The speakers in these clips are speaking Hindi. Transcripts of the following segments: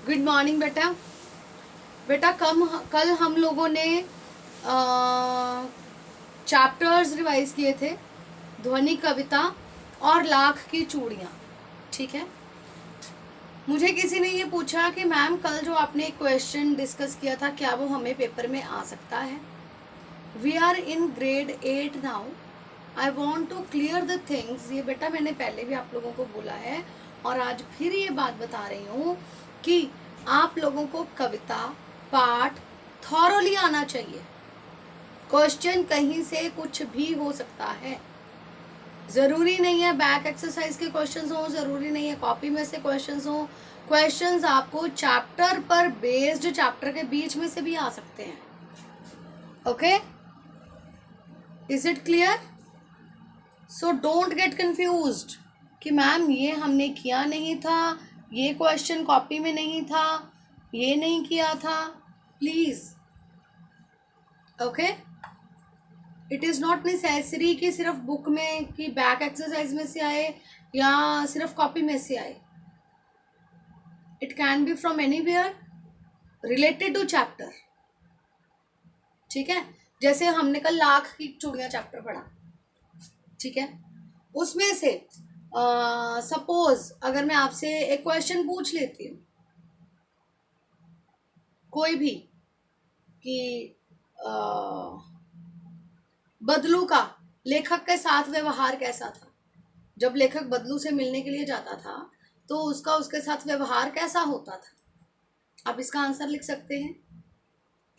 गुड मॉर्निंग बेटा। बेटा कल हम लोगों ने चैप्टर्स रिवाइज किए थे, ध्वनि कविता और लाख की चूड़ियाँ। ठीक है, मुझे किसी ने ये पूछा कि मैम कल जो आपने क्वेश्चन डिस्कस किया था क्या वो हमें पेपर में आ सकता है। We are in grade 8 now. I want to clear the things. ये बेटा मैंने पहले भी आप लोगों को बोला है और आज फिर ये बात बता रही हूँ कि आप लोगों को कविता पाठ थॉरोली आना चाहिए। क्वेश्चन कहीं से कुछ भी हो सकता है, जरूरी नहीं है बैक एक्सरसाइज के क्वेश्चंस हो, जरूरी नहीं है कॉपी में से क्वेश्चंस हो। क्वेश्चंस आपको चैप्टर पर बेस्ड, चैप्टर के बीच में से भी आ सकते हैं। Okay, is it clear? So don't get confused कि मैम ये हमने किया नहीं था, ये क्वेश्चन कॉपी में नहीं था, ये नहीं किया था। Please, okay, it is not necessary कि सिर्फ बुक में कि बैक एक्सरसाइज में से आए या सिर्फ कॉपी में से आए। It can be from anywhere related to chapter. ठीक है, जैसे हमने कल लाख की चूड़ियां चैप्टर पढ़ा, ठीक है, उसमें से सपोज अगर मैं आपसे एक क्वेश्चन पूछ लेती हूँ कोई भी कि बदलू का लेखक के साथ व्यवहार कैसा था। जब लेखक बदलू से मिलने के लिए जाता था तो उसका उसके साथ व्यवहार कैसा होता था। आप इसका आंसर लिख सकते हैं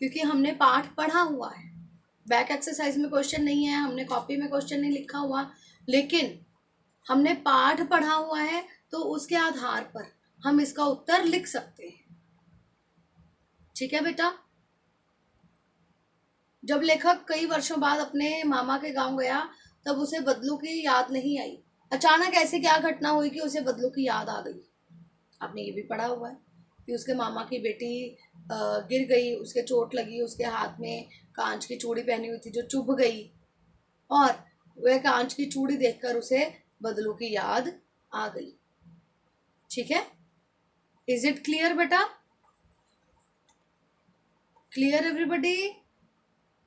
क्योंकि हमने पाठ पढ़ा हुआ है। बैक एक्सरसाइज में क्वेश्चन नहीं है, हमने कॉपी में क्वेश्चन नहीं लिखा हुआ, लेकिन हमने पाठ पढ़ा हुआ है तो उसके आधार पर हम इसका उत्तर लिख सकते हैं। ठीक है बेटा, जब लेखक कई वर्षों बाद अपने मामा के गांव गया तब उसे बदलू की याद नहीं आई। अचानक ऐसी क्या घटना हुई कि उसे बदलू की याद आ गई। आपने ये भी पढ़ा हुआ है कि उसके मामा की बेटी गिर गई, उसके चोट लगी, उसके हाथ में कांच की चूड़ी पहनी हुई थी जो चुभ गई और वह कांच की चूड़ी देखकर उसे बदलू की याद आ गई। ठीक है, इज इट क्लियर बेटा? Clear everybody?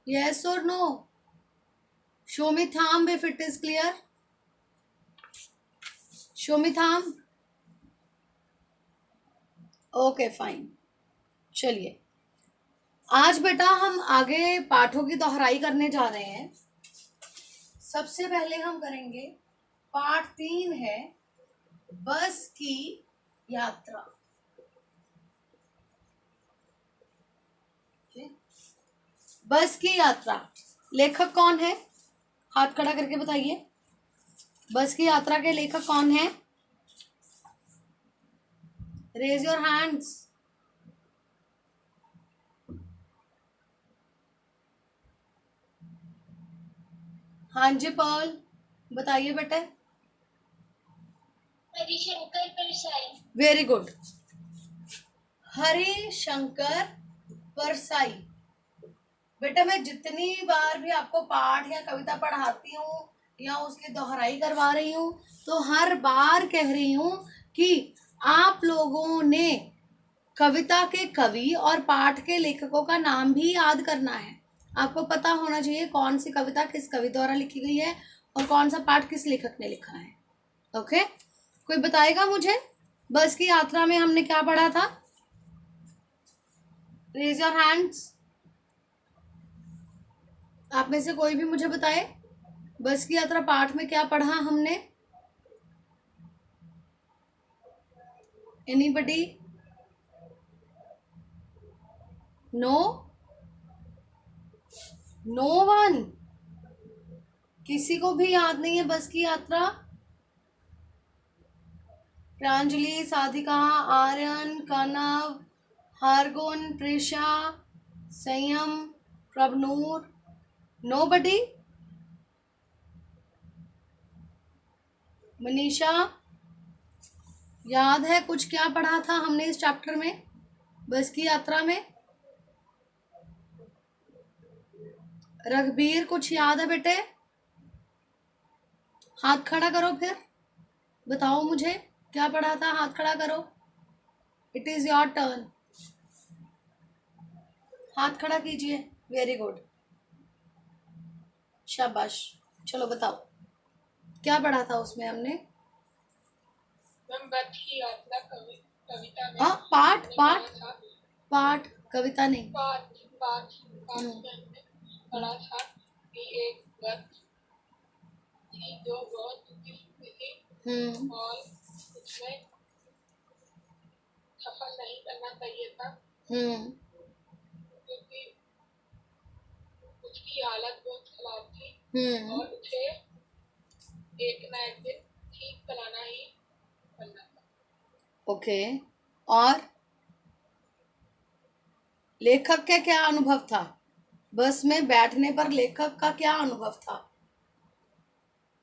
यस और no? Show me thumb if it is clear. Show me thumb. Okay fine. चलिए, आज बेटा हम आगे पाठों की दोहराई करने जा रहे हैं। सबसे पहले हम करेंगे पाठ 3 है बस की यात्रा। बस की यात्रा, लेखक कौन है? हाथ खड़ा करके बताइए, बस की यात्रा के लेखक कौन है? Raise your hands. हाँ जी पर्ल, बताइए बेटे। हरिशंकर परसाई। Very good, Harishankar Parsai. बेटा मैं जितनी बार भी आपको पाठ या कविता पढ़ाती हूँ या उसकी दोहराई करवा रही हूँ तो हर बार कह रही हूँ कि आप लोगों ने कविता के कवि और पाठ के लेखकों का नाम भी याद करना है। आपको पता होना चाहिए कौन सी कविता किस कवि द्वारा लिखी गई है और कौन सा पाठ किस लेखक ने लिखा है। ओके, कोई बताएगा मुझे बस की यात्रा में हमने क्या पढ़ा था? Raise your hands. आप में से कोई भी मुझे बताए बस की यात्रा पाठ में क्या पढ़ा हमने? एनीबडी? नो, नो वन, किसी को भी याद नहीं है बस की यात्रा? प्रांजलि, साधिका, आर्यन, कनव, हरगुन, प्रिशा, संयम, प्रभनूर, नोबडी? मनीषा, याद है कुछ क्या पढ़ा था हमने इस चैप्टर में बस की यात्रा में? रघबीर, कुछ याद है बेटे? हाथ खड़ा करो, फिर बताओ मुझे क्या पढ़ा था, हाथ खड़ा करो। It is your turn. हाथ खड़ा कीजिए। वेरी गुड, शाबाश। चलो बताओ क्या पढ़ा था उसमें हमने। मैम वध की यात्रा कविता में हाँ, पाठ हमने पाठ पढ़ा था। पाठ, कविता नहीं। पाठ पाठ पाठ हम्म में हमने पढ़ा था कि एक वध थी जो बहुत दुखी थी हम्म और उसमें सफर नहीं करना चाहिए था हम्म क्योंकि उसकी हालत बहुत खराब थी हम्म और उसे एक ना एक दिन ठीक कराना ही करना था। ओके। और लेखक का क्या अनुभव था? बस में बैठने पर लेखक का क्या अनुभव था?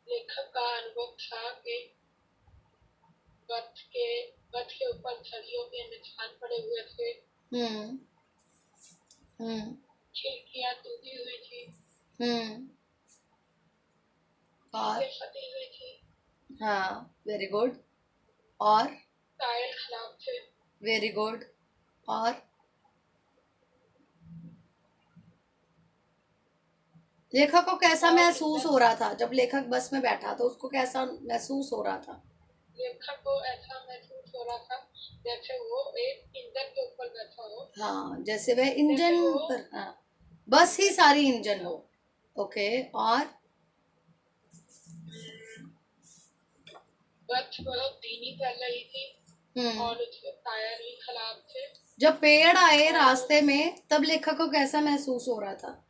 लेखक का अनुभव था कि वध के ऊपर छड़ियों के निशान पड़े हुए थे, हम्म हम्म खिड़कियां टूटी हुई थी, हम्म और चीजें फटी हुई थी, हाँ, वेरी गुड। और टायर खराब थे। Very good. और लेखक को कैसा और महसूस हो रहा था जब लेखक बस में बैठा? तो उसको कैसा महसूस हो रहा था? लेखक को ऐसा महसूस हो रहा था जैसे वो एक इंजन के ऊपर बैठा हो, हाँ, जैसे वह जैसे इंजन वो पर, हाँ, बस ही सारी इंजन हो। ओके। और बस बहुत धीमी चल रही थी हम्म और उसके टायर भी खराब थे। जब पेड़ आए और रास्ते में तब लेखक को कैसा महसूस हो रहा था?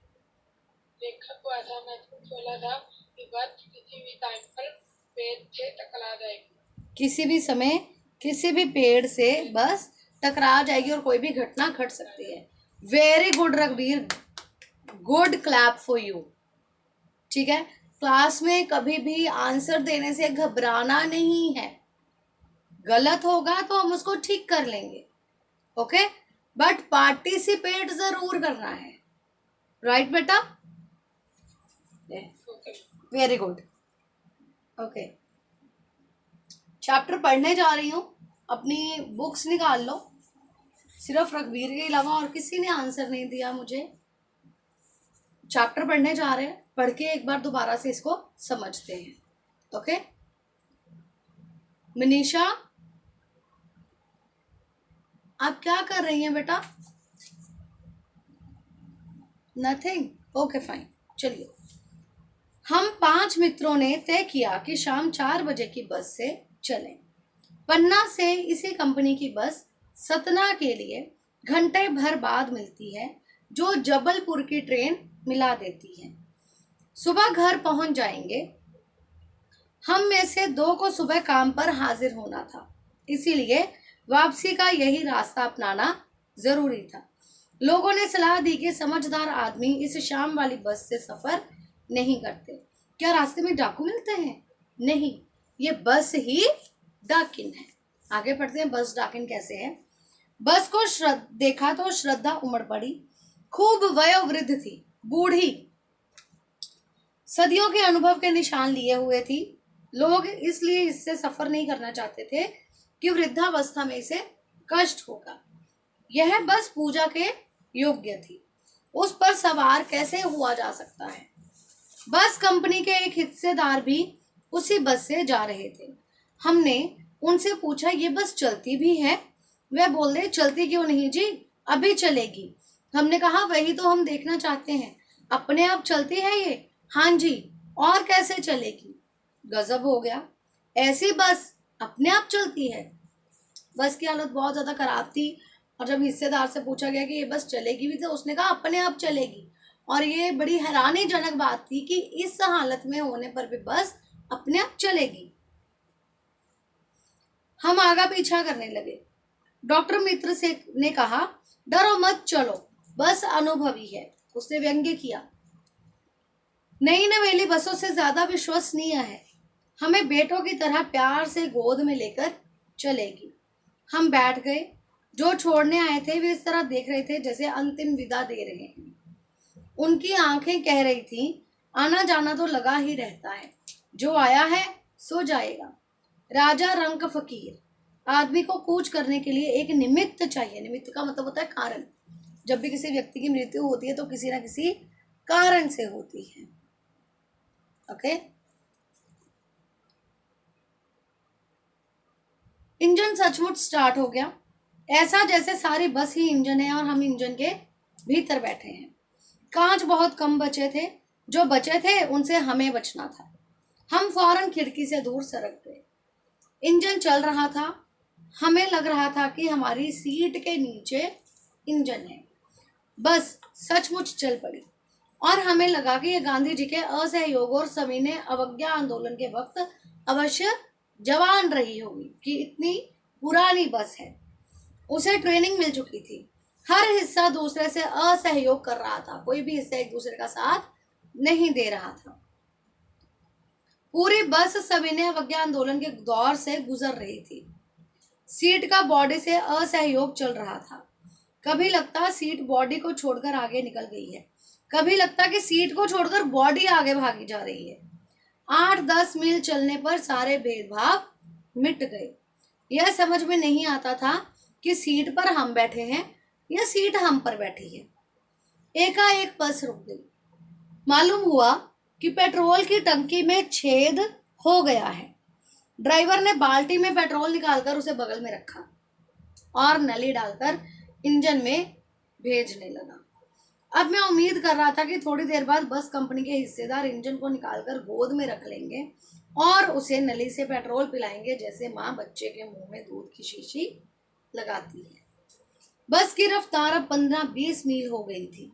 लेखक को ऐसा महसूस हो रहा था कि बस किसी भी टाइम पर पेड़ से टकरा जाएगी। किसी भी समय किसी भी पेड़ से बस टकरा जाएगी और कोई भी घटना घट सकती है। वेरी गुड रघुवीर, गुड क्लैप फॉर यू। ठीक है, क्लास में कभी भी आंसर देने से घबराना नहीं है। गलत होगा तो हम उसको ठीक कर लेंगे, ओके, बट पार्टिसिपेट जरूर करना है। राइट बेटा? Very good. ओके, चैप्टर पढ़ने जा रही हूँ, अपनी बुक्स निकाल लो। सिर्फ रघुवीर के अलावा और किसी ने आंसर नहीं दिया मुझे। चैप्टर पढ़ने जा रहे हैं, पढ़ के एक बार दोबारा से इसको समझते हैं। ओके मनीषा, आप क्या कर रही हैं बेटा? Nothing, okay fine. चलिए, हम 5 मित्रों ने तय किया कि शाम 4 बजे की बस से चलें। पन्ना से इसी कंपनी की बस सतना के लिए घंटे भर बाद मिलती है, जो जबलपुर की ट्रेन मिला देती है। सुबह घर पहुंच जाएंगे। हम में से 2 को सुबह काम पर हाजिर होना था, इसीलिए वापसी का यही रास्ता अपनाना जरूरी था। लोगों ने सलाह दी कि समझदार आदमी इस शाम वाली बस से सफर नहीं करते। क्या रास्ते में डाकू मिलते हैं? नहीं, ये बस ही डाकिन है। आगे पढ़ते हैं, बस डाकिन कैसे है। बस को देखा तो श्रद्धा उमड़ पड़ी। खूब वयोवृद्ध थी, बूढ़ी, सदियों के अनुभव के निशान लिए हुए थी। लोग इसलिए इससे सफर नहीं करना चाहते थे कि वृद्धावस्था में इसे कष्ट होगा। यह बस पूजा के योग्य थी, उस पर सवार कैसे हुआ जा सकता है। बस कंपनी के एक हिस्सेदार भी उसी बस से जा रहे थे। हमने उनसे पूछा, ये बस चलती भी है? वे बोले, चलती क्यों नहीं जी, अभी चलेगी। हमने कहा, वही तो हम देखना चाहते हैं, अपने आप चलती है ये? हाँ जी, और कैसे चलेगी? गजब हो गया, ऐसी बस अपने आप चलती है। बस की हालत बहुत ज्यादा खराब थी और जब हिस्सेदार से पूछा गया कि ये बस चलेगी भी, तो उसने कहा अपने आप चलेगी। और ये बड़ी हैरानीजनक बात थी कि इस हालत में होने पर भी बस अपने आप चलेगी। हम आगा पीछा करने लगे। डॉक्टर मित्र से ने कहा, डरो मत, चलो, बस अनुभवी है। उसने व्यंग्य किया। नई नवेली बसों से ज्यादा विश्वसनीय है, हमें बेटों की तरह प्यार से गोद में लेकर चलेगी। हम बैठ गए। जो छोड़ने आए थे वे इस तरह देख रहे थे जैसे अंतिम विदा दे रहे हैं। उनकी आंखें कह रही थी, आना जाना तो लगा ही रहता है, जो आया है सो जाएगा। राजा रंक फकीर, आदमी को कूच करने के लिए एक निमित्त चाहिए। निमित्त का मतलब होता है कारण। जब भी किसी व्यक्ति की मृत्यु होती है तो किसी ना किसी कारण से होती है। ओके, इंजन सचमुच स्टार्ट हो गया, ऐसा जैसे सारी बस ही इंजन है और हम इंजन के भीतर बैठे हैं। कांच बहुत कम बचे थे, जो बचे थे उनसे हमें बचना था। हम फौरन खिड़की से दूर सरक गए। इंजन चल रहा था, हमें लग रहा था कि हमारी सीट के नीचे इंजन है। बस सचमुच चल पड़ी और हमें लगा कि यह गांधी जी के असहयोग और सविनय अवज्ञा आंदोलन के वक्त अवश्य जवान रही होगी कि इतनी पुरानी बस है। उसे ट्रेनिंग मिल चुकी थी। हर हिस्सा दूसरे से असहयोग कर रहा था, कोई भी हिस्सा एक दूसरे का साथ नहीं दे रहा था। पूरी बस सविनय अवज्ञा आंदोलन के दौर से गुजर रही थी। सीट का बॉडी से असहयोग चल रहा था। कभी लगता सीट बॉडी को छोड़कर आगे निकल गई है, कभी लगता कि सीट को छोड़कर बॉडी आगे भागी जा रही है। 8-10 मील चलने पर सारे भेदभाव मिट गए। यह समझ में नहीं आता था कि सीट पर हम बैठे हैं या सीट हम पर बैठी है। एकाएक बस रुक गई। मालूम हुआ कि पेट्रोल की टंकी में छेद हो गया है। ड्राइवर ने बाल्टी में पेट्रोल निकालकर उसे बगल में रखा और नली डालकर इंजन में भेजने लगा। अब मैं उम्मीद कर रहा था कि थोड़ी देर बाद बस कंपनी के हिस्सेदार इंजन को निकालकर गोद में रख लेंगे और उसे नली से पेट्रोल पिलाएंगे, जैसे माँ बच्चे के मुंह में दूध की शीशी लगाती है। बस की रफ्तार अब 15-20 मील हो गई थी।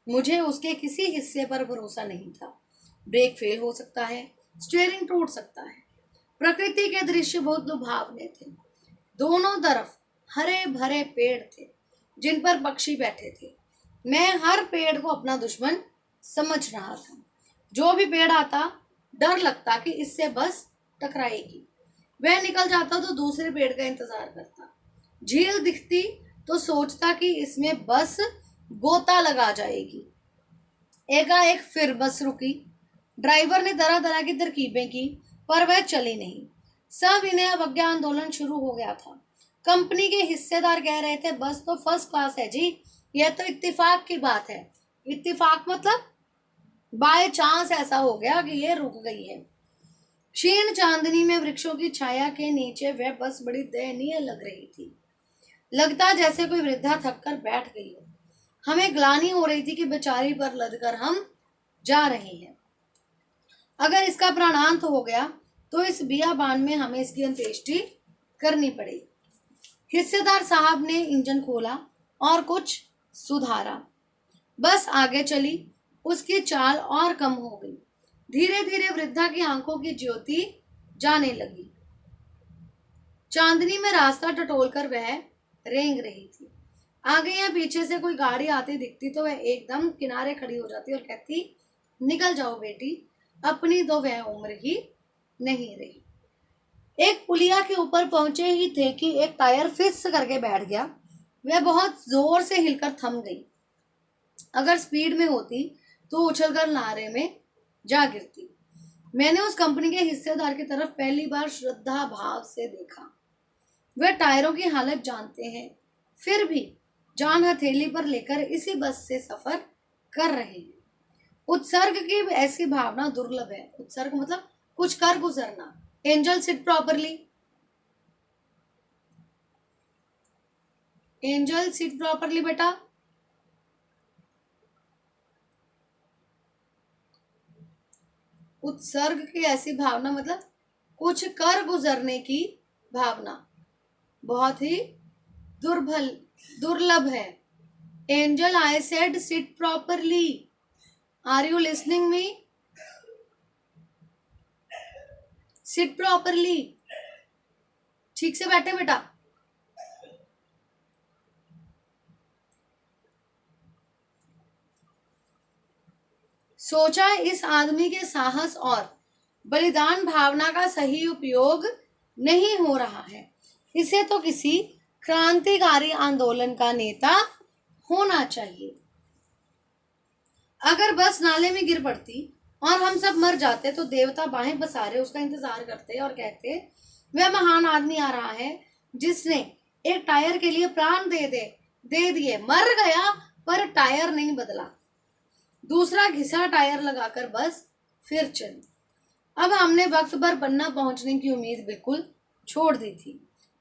मुझे उसके किसी हिस्से पर भरोसा नहीं था। ब्रेक फेल हो सकता है, स्टीयरिंग टूट सकता है। प्रकृति के दृश्य बहुत लुभावने थे। दोनों तरफ हरे भरे पेड़ थे जिन पर पक्षी बैठे थे। मैं हर पेड़ को अपना दुश्मन समझ रहा था। जो भी पेड़ आता डर लगता कि इससे बस टकराएगी। वह निकल जाता तो दूसरे पेड़ का इंतजार करता। झील दिखती तो सोचता कि इसमें बस गोता लगा जाएगी। एकाएक फिर बस रुकी। ड्राइवर ने तरह तरह की तरकीबें की पर वह चली नहीं। सविनय अवज्ञा आंदोलन शुरू हो गया था। कंपनी के हिस्सेदार कह रहे थे बस तो फर्स्ट क्लास है जी, यह तो इत्तेफाक की बात है। इत्तेफाक मतलब बाय चांस ऐसा हो गया कि ये रुक गई है। क्षीण चांदनी में वृक्षों की छाया के नीचे वह बस बड़ी दयनीय लग रही थी। लगता जैसे कोई वृद्धा थककर बैठ गई हो। हमें ग्लानि हो रही थी कि बेचारी पर लदकर हम जा रहे हैं। अगर इसका प्राणांत हो गया तो इस बियाबान में हमें इसकी अंत्येष्टि करनी पड़ेगी। हिस्सेदार साहब ने इंजन खोला और कुछ सुधारा। बस आगे चली। उसकी चाल और कम हो गई। धीरे धीरे वृद्धा की आंखों की ज्योति जाने लगी। चांदनी में रास्ता टटोलकर वह रेंग रही थी। आगे या पीछे से कोई गाड़ी आती दिखती तो वह एकदम किनारे खड़ी हो जाती और कहती, निकल जाओ बेटी, अपनी तो वह उम्र ही नहीं रही। एक पुलिया के ऊपर पहुंचे ही थे कि एक टायर फिस करके बैठ गया। वह बहुत जोर से हिलकर थम गई। अगर स्पीड में होती तो उछलकर नारे में जा गिरती। मैंने उस कंपनी के हिस्सेदार की तरफ पहली बार श्रद्धा भाव से देखा। वे टायरों की हालत जानते हैं, फिर भी जान हथेली पर लेकर इसी बस से सफर कर रहे हैं। उत्सर्ग की ऐसी भावना दुर्लभ है। उत्सर्ग मतलब कुछ कर गुजरना। Angel seat properly. Angel seat properly बेटा। उत्सर्ग की ऐसी भावना मतलब कुछ कर गुजरने की भावना बहुत ही दुर्लभ है। Angel, I said sit properly. Are you listening me? Sit properly. ठीक से बैठे बेटा। सोचा इस आदमी के साहस और बलिदान भावना का सही उपयोग नहीं हो रहा है। इसे तो किसी क्रांतिकारी आंदोलन का नेता होना चाहिए। अगर बस नाले में गिर पड़ती और हम सब मर जाते तो देवता बाहें पसारे उसका इंतजार करते और कहते, वह महान आदमी आ रहा है, जिसने एक टायर के लिए प्राण दे दिए, मर गया पर टायर नहीं बदला, दूसरा घिसा टायर लगाकर बस फिर चली। अब हमने वक्त पर पन्ना पहुंचने की उम्मीद बिल्कुल छोड़ दी थी।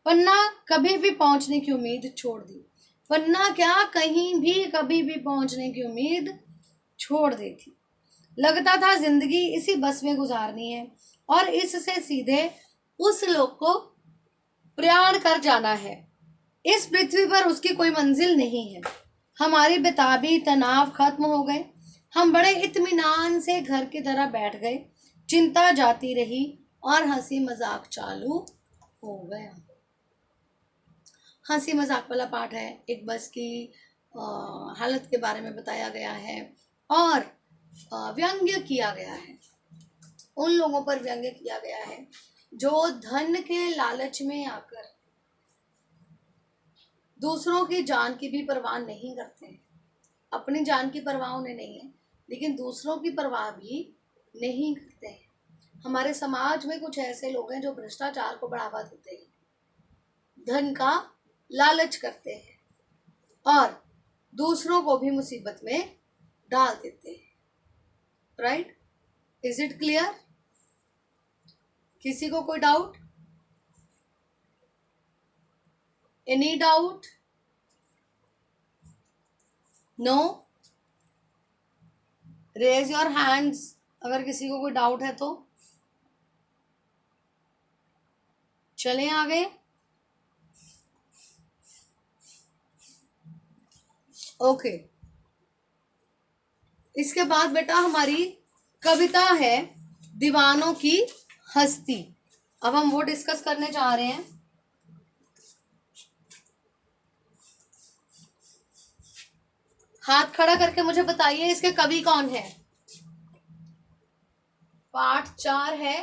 पन्ना कभी भी पहुंचने की उम्मीद छोड़ दी। पन्ना क्या, कहीं भी कभी भी पहुंचने की उम्मीद छोड़ दी थी। लगता था जिंदगी इसी बस में गुजारनी है और इससे सीधे उस लोक को प्रयाण कर जाना है। इस पृथ्वी पर उसकी कोई मंजिल नहीं है। हमारे बेताबी तनाव खत्म हो गए। हम बड़े इत्मीनान से घर की तरह बैठ गए। चिंता जाती रही और हंसी मजाक चालू हो गया। हंसी मजाक वाला पार्ट है। एक बस की हालत के बारे में बताया गया है और व्यंग्य किया गया है। उन लोगों पर व्यंग्य किया गया है जो धन के लालच में आकर दूसरों की जान की भी परवाह नहीं करते हैं। अपनी जान की परवाह उन्हें नहीं है, लेकिन दूसरों की परवाह भी नहीं करते हैं। हमारे समाज में कुछ ऐसे लोग हैं जो भ्रष्टाचार को बढ़ावा देते हैं, धन का लालच करते हैं और दूसरों को भी मुसीबत में डाल देते हैं। राइट? Is it clear? किसी को कोई doubt? Any doubt? No? Raise your hands अगर किसी को कोई डाउट है तो। चलें आगे। ओके, इसके बाद बेटा हमारी कविता है दीवानों की हस्ती। अब हम वो डिस्कस करने जा रहे हैं। हाथ खड़ा करके मुझे बताइए इसके कवि कौन है। पाठ 4 है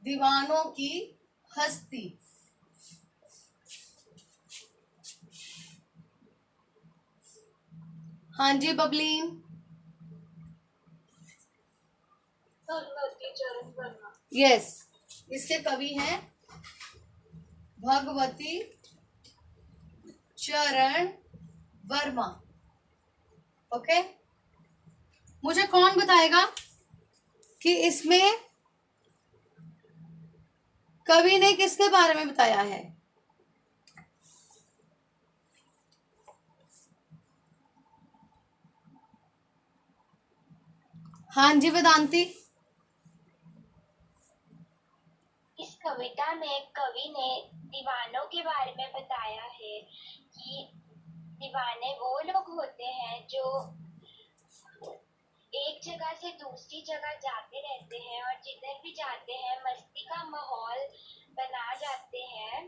दीवानों की हस्ती। हाँ जी बबलीन। भगवती चरण वर्मा। यस, इसके कवि हैं भगवती चरण वर्मा। ओके, मुझे कौन बताएगा कि इसमें कवि ने किसके बारे में बताया है। हाँ जी वेदांती। इस कविता में कवि ने दीवानों के बारे में बताया है कि दीवाने वो लोग होते हैं जो एक जगह से दूसरी जगह जाते रहते हैं और जिधर भी जाते हैं मस्ती का माहौल बना जाते हैं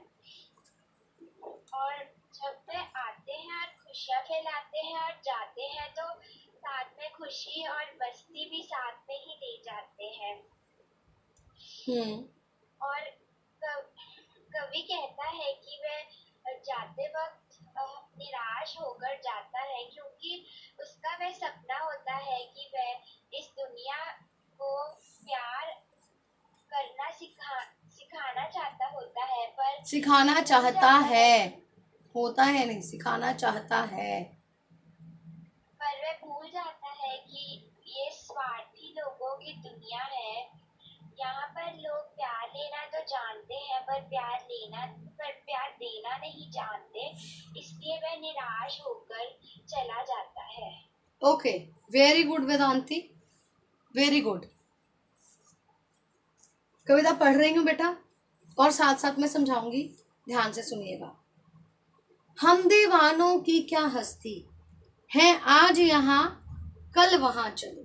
और जब वे आते हैं और खुशियाँ फैलाते हैं और जाते हैं तो साथ में खुशी और मस्ती भी साथ में ही ले जाते हैं। और कवि कहता है कि वह जाते वक्त निराश होकर जाता है क्योंकि उसका वह सपना होता है कि वह इस दुनिया को प्यार करना सिखाना चाहता होता है, पर सिखाना चाहता है, होता है नहीं, सिखाना चाहता है, पर वह भूल जाता है कि ये स्वार्थी लोगों की दुनिया है। यहाँ पर लोग प्यार लेना तो जानते हैं पर प्यार देना नहीं जानते, इसलिए वह निराश होकर चला जाता है। Okay, very good Vedanti, very good. कविता पढ़ रही हूँ बेटा और साथ साथ में समझाऊंगी, ध्यान से सुनिएगा। हम दीवानों की क्या हस्ती है, आज यहाँ कल वहां चले,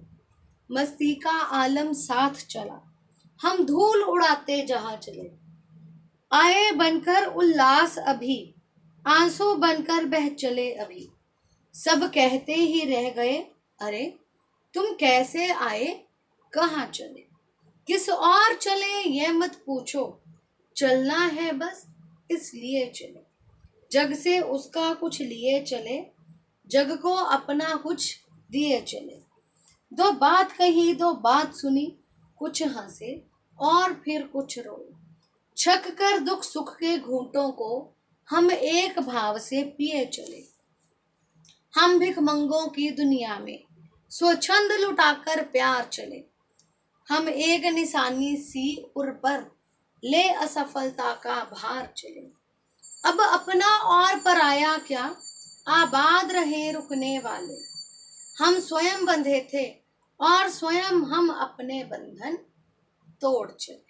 मस्ती का आलम साथ चला, हम धूल उड़ाते जहां चले, आए बनकर उल्लास अभी, आंसू बनकर बह चले अभी, सब कहते ही रह गए अरे तुम कैसे आए कहाँ चले, किस और चले ये मत पूछो, चलना है बस इसलिए चले, जग से उसका कुछ लिए चले, जग को अपना कुछ दिए चले, दो बात कही दो बात सुनी, कुछ हंसे और फिर कुछ रोए। छक कर दुख सुख के घूंटों को हम एक भाव से पिए चले। हम भिखमंगों की दुनिया में स्वच्छंद लुटाकर प्यार चले। हम एक निशानी सी उर पर ले असफलता का भार चले। अब अपना और पराया क्या, आबाद रहे रुकने वाले। हम स्वयं बंधे थे और स्वयं हम अपने बंधन तोड़ चले।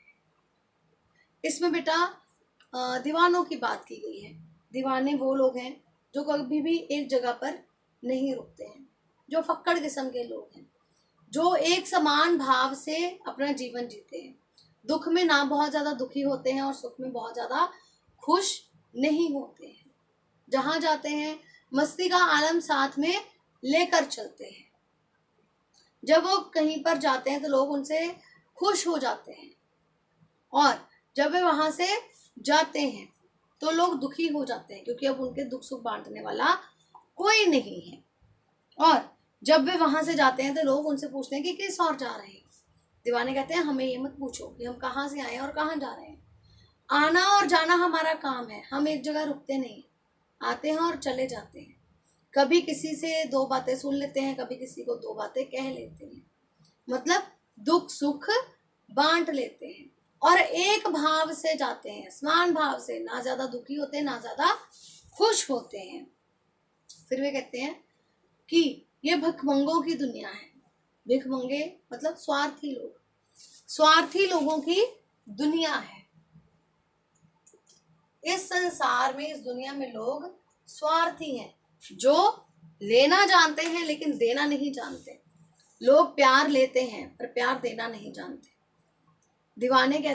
इसमें बेटा दीवानों की बात की गई है। दीवाने वो लोग हैं जो कभी भी एक जगह पर नहीं रुकते हैं, जो फक्कड़ किस्म के लोग हैं, जो एक समान भाव से अपना जीवन जीते हैं। दुख में ना बहुत ज़्यादा दुखी होते हैं और सुख में बहुत ज़्यादा खुश नहीं होते हैं। जहाँ जाते हैं मस्ती का आलम साथ में लेकर चलते हैं। जब वो कहीं पर जाते हैं तो लोग उनसे खुश हो जाते हैं, और जब वे वहाँ से जाते हैं तो लोग दुखी हो जाते हैं, क्योंकि अब उनके दुख सुख बांटने वाला कोई नहीं है। और जब वे वहाँ से जाते हैं तो लोग उनसे पूछते हैं कि किस और जा रहे हैं। दीवाने कहते हैं हमें ये मत पूछो कि हम कहाँ से आए हैं और कहाँ जा रहे हैं। आना और जाना हमारा काम है, हम एक जगह रुकते नहीं, आते हैं और चले जाते हैं। कभी किसी से दो बातें सुन लेते हैं, कभी किसी को दो बातें कह लेते हैं, मतलब दुख सुख बांट लेते हैं और एक भाव से जाते हैं, समान भाव से, ना ज्यादा दुखी होते हैं ना ज्यादा खुश होते हैं। फिर वे कहते हैं कि ये भिखमंगों की दुनिया है। भिखमंगे मतलब स्वार्थी लोग, स्वार्थी लोगों की दुनिया है। इस संसार में, इस दुनिया में लोग स्वार्थी हैं, जो लेना जानते हैं लेकिन देना नहीं जानते। लोग प्यार लेते हैं पर प्यार देना नहीं जानते। दीवाने